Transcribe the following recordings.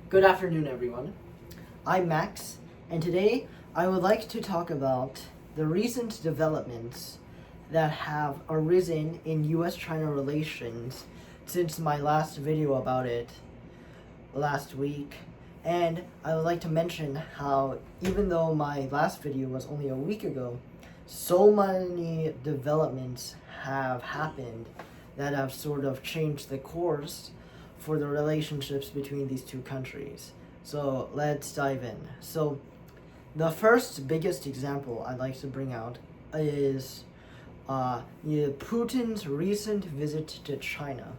Good afternoon, everyone. I'm Max, and today I would like to talk about the recent developments that have arisen in US-China relations since my last video about it last week. And I would like to mention how, even though my last video was only a week ago, so many developments have happened that have sort of changed the course for the relationships between these two countries. So let's dive in. So the biggest example I'd like to bring out is Putin's recent visit to China.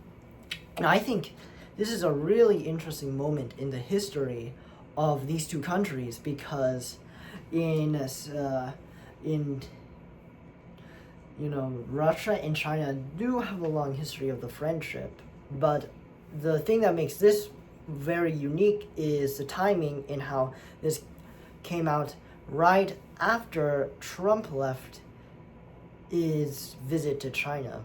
And I think this is a really interesting moment in the history of these two countries because Russia and China do have a long history of the friendship, but the thing that makes this very unique is the timing in how this came out right after Trump left his visit to China.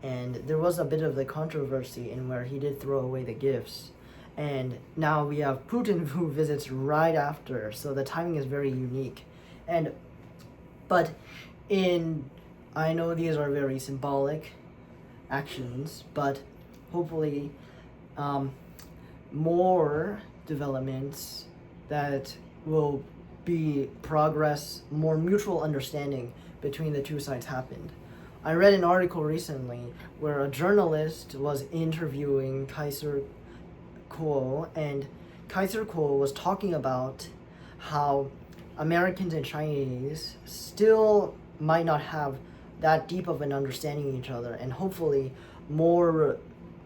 And there was a bit of the controversy in where he did throw away the gifts. And now we have Putin who visits right after, so the timing is very unique. But I know these are very symbolic actions, but hopefully more developments that will be progress, more mutual understanding between the two sides happened. I read an article recently where a journalist was interviewing Kaiser Kuo, and Kaiser Kuo was talking about how Americans and Chinese still might not have that deep of an understanding of each other, and hopefully more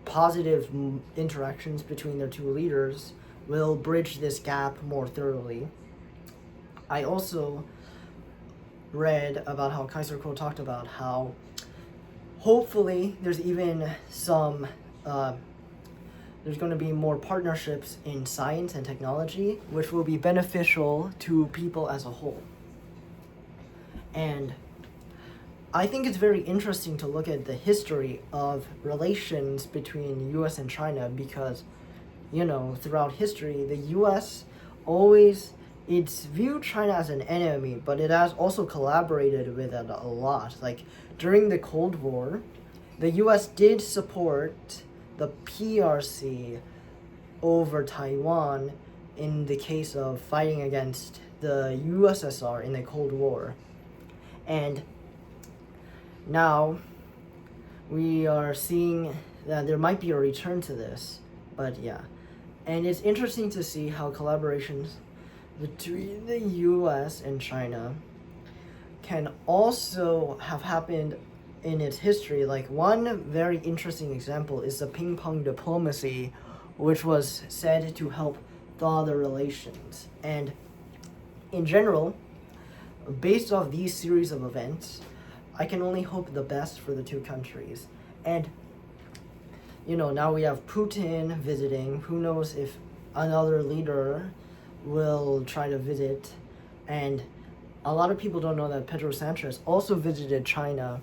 positive interactions between their two leaders will bridge this gap more thoroughly. I also read about how Kaiser Kuo talked about how hopefully there's even there's going to be more partnerships in science and technology, which will be beneficial to people as a whole. And I think it's very interesting to look at the history of relations between US and China because, throughout history, the US it's viewed China as an enemy, but it has also collaborated with it a lot. Like during the Cold War, the US did support the PRC over Taiwan in the case of fighting against the USSR in the Cold War. And now we are seeing that there might be a return to this, but yeah. And it's interesting to see how collaborations between the US and China can also have happened in its history. Like one very interesting example is the ping pong diplomacy, which was said to help thaw the relations. And in general, based off these series of events, I can only hope the best for the two countries. And now we have Putin visiting. Who knows if another leader will try to visit. And a lot of people don't know that Pedro Sanchez also visited China,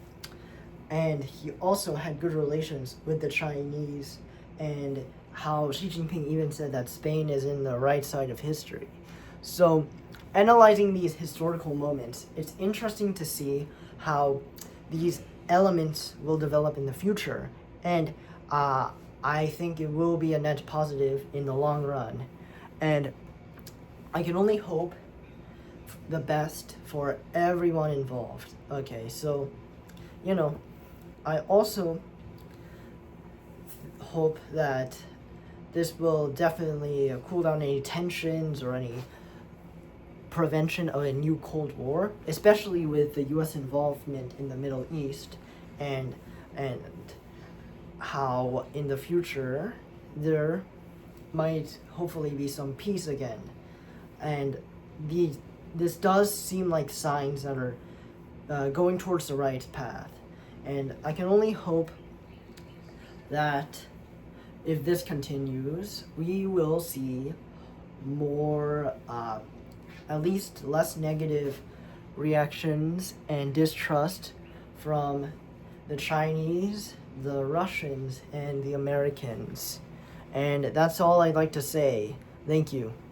and he also had good relations with the Chinese, and how Xi Jinping even said that Spain is in the right side of history. So analyzing these historical moments, it's interesting to see how these elements will develop in the future. And I think it will be a net positive in the long run. And I can only hope the best for everyone involved. Okay, so, I also hope that this will definitely cool down any tensions or any prevention of a new Cold War, especially with the US involvement in the Middle East, and how in the future there might hopefully be some peace again. And this does seem like signs that are going towards the right path. And I can only hope that if this continues, we will see more, at least less negative reactions and distrust from the Chinese, the Russians, and the Americans. And that's all I'd like to say. Thank you.